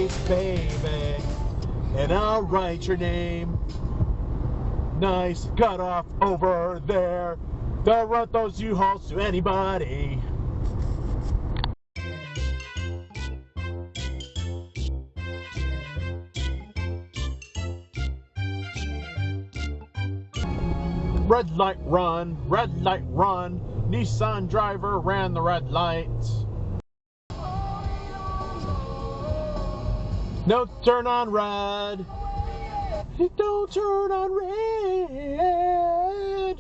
light, baby, and I'll write your name. Nice cut off over there. They'll run those U-Hauls to anybody. Red light run, red light run. Nissan driver ran the red light. No turn on red. Don't turn on red.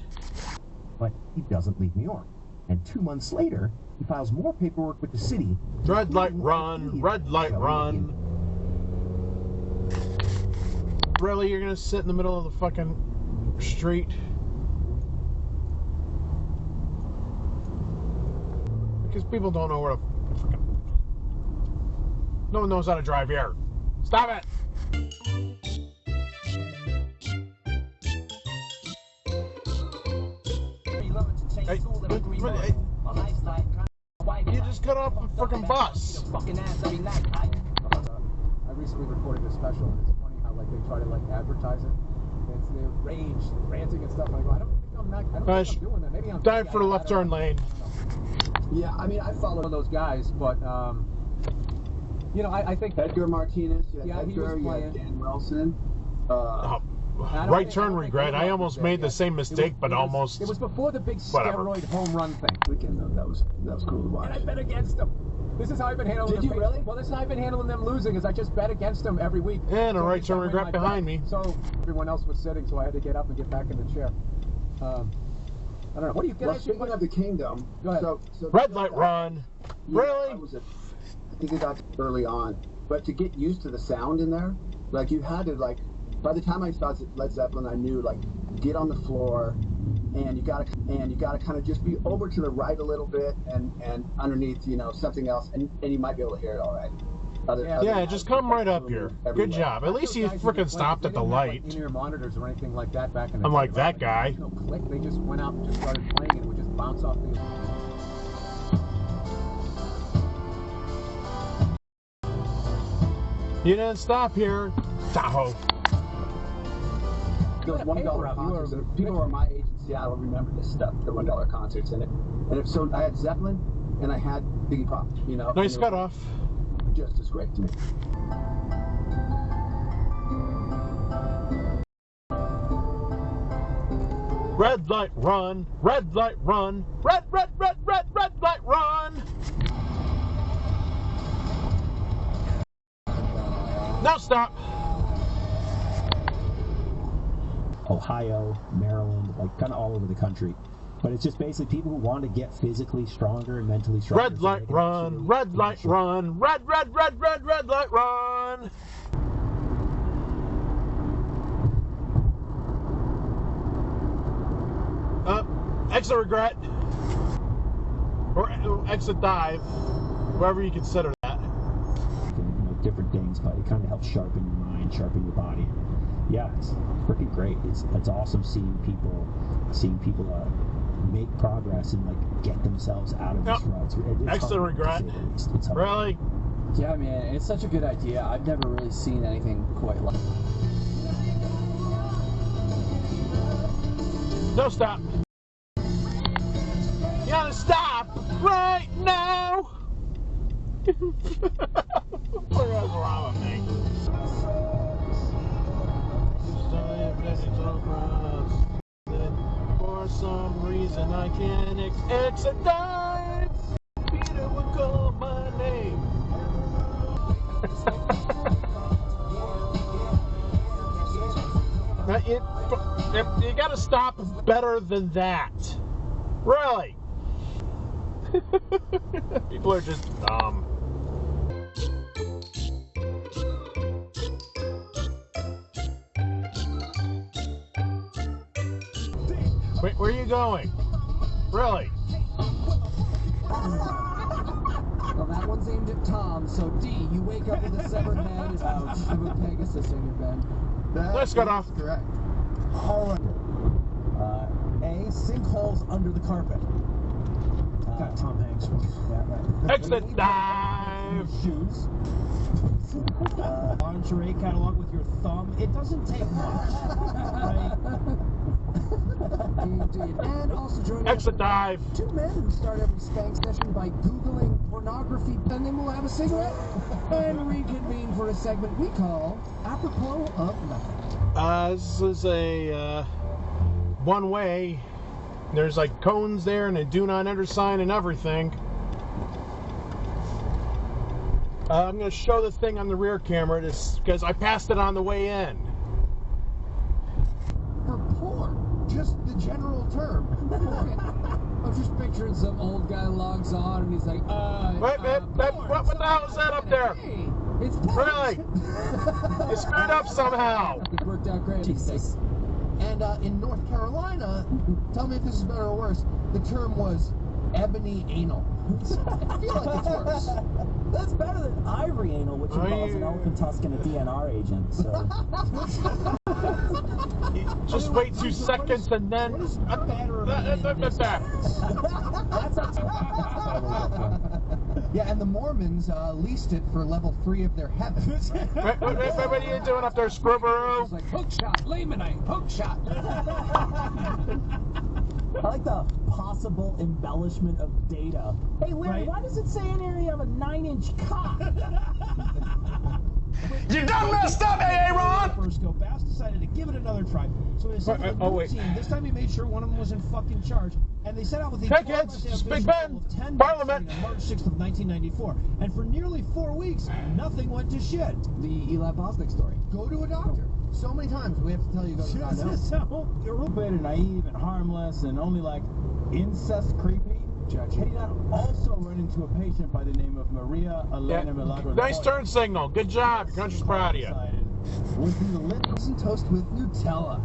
But he doesn't leave New York. And 2 months later, he files more paperwork with the city. Red light run, red light run. Really, you're gonna sit in the middle of the fucking street? Because people don't know where to fucking... No one knows how to drive here. Stop it! Hey, you just cut off a freaking bus. I recently recorded a special, and it's funny how like they try to like advertise it. And so they rage, ranting and stuff. And I go, I don't think I'm doing that. Maybe I'm dive for the left turn lane. Yeah, I mean, I follow those guys, but you know, I think Edgar Martinez, yeah, Edgar, he was playing. Dan Wilson. Right turn regret. I almost made the same mistake, but almost. It was before the big steroid home run thing. Weekend though, that was cool to watch. And I bet against them. This is how I've been handling them. Did you really? Well, this is how I've been handling them losing. Is I just bet against them every week. And a right turn regret behind me. So everyone else was sitting, so I had to get up and get back in the chair. I don't know. What do you get? Well, speaking of the Kingdom, go ahead. So red light run. Yeah, Really? I think it got early on, but to get used to the sound in there, like you had to like. By the time I saw Led Zeppelin, I knew like get on the floor, and you gotta kind of just be over to the right a little bit, and underneath, you know, something else, and you might be able to hear it all right. Yeah, just come right up here. Good job. At least you freaking stopped at the light. In-ear monitors or anything like that back in the I'm like that guy. No click. They just went out and just started playing, and it would just bounce off the. You didn't stop here, Tahoe. Those $1 concerts. People who are my age in Seattle remember this stuff. The $1 concerts in it. And so I had Zeppelin and I had Iggy Pop. You know. Nice cut off. Just as great to me. Red light run. Red light run. Red light run. Now stop. Ohio, Maryland, like kind of all over the country. But it's just basically people who want to get physically stronger and mentally stronger. Red light run, red light run, red light run. Exit regret. Or exit dive. Whatever you consider that. You know, different things, but it kind of helps sharpen your mind, sharpen your body. Yeah, it's freaking great. It's awesome seeing people make progress and like get themselves out of this rut. Exit regret. It's really? Yeah, man, it's such a good idea. I've never really seen anything quite like it. No stop. You gotta stop right now. What is wrong with me? For some reason I can't exit dive. Peter would call my name. You gotta stop better than that. Really? People are just dumb. Wait, where are you going? Really? Well, that one's aimed at Tom, so D, you wake up with a severed head as out of a Pegasus in your bed. Let's get off. Correct. A, sinkholes under the carpet. Got Tom Hanks. Yeah, right. Exit dive. dive. Shoes. Lingerie catalog with your thumb. It doesn't take much, right? Indeed. And also joining Exit dive. two men who start every spank session by Googling pornography, then they will have a cigarette and reconvene for a segment we call Apropos of Nothing. This is a one way. There's like cones there and a do not enter sign and everything. I'm going to show the thing on the rear camera because I passed it on the way in. For porn, just the general term. Porn. I'm just picturing some old guy logs on and he's like, Wait, what the hell is that up there? Hey, it's porn. Really? You screwed up somehow. It worked out great. Jesus. And in North Carolina, tell me if this is better or worse, the term was ebony anal. I feel like it's worse. That's better than ivory anal, which involves an elephant tusk and a DNR agent. So. Just wait 2 seconds and then. What is better Yeah, and the Mormons leased it for level 3 of their heaven. What are you doing up there, Scrubberoo? It's like hook shot, Lamanite, hook shot. I like the possible embellishment of data. Hey, Larry, why does it say in here you have a 9-inch cock? You done messed up, Aaron! First go, Bass decided to give it another try. So he assembled a new team. This time he made sure one of them was in fucking charge. And they set out with a Hey, kids, it's Big Ben, of 10 Parliament. on March 6th of 1994. And for nearly 4 weeks, nothing went to shit. The Eli Bosnick story. Go to a doctor. So many times we have to tell you go to a doctor. So, Stupid, naive, and harmless, and only like incest creepy. He not also run into a patient by the name of Maria Elena Milagro. Nice turn signal. Good job. Your country's proud of you. Would be the Eggs and toast with Nutella.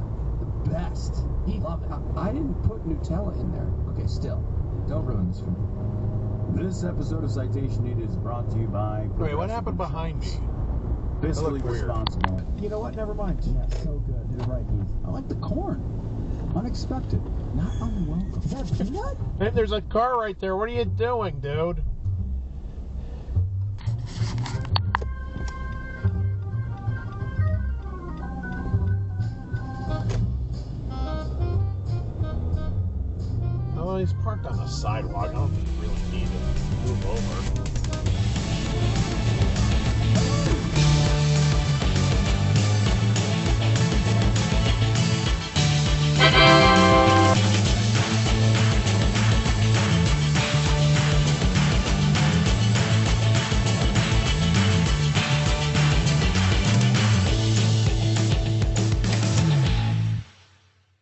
The best. Love it. I didn't put Nutella in there. Okay, still. Don't ruin this for me. This episode of Citation Needed is brought to you by. Wait, what happened behind me? Fiscally weird. responsible. you know what? Never mind. Yeah, so good. You're right, Heath. I like the corn. Unexpected. Not unwelcome. Is that peanut? Hey, there's a car right there. What are you doing, dude? Oh, he's parked on the sidewalk. I don't think you really need to move over.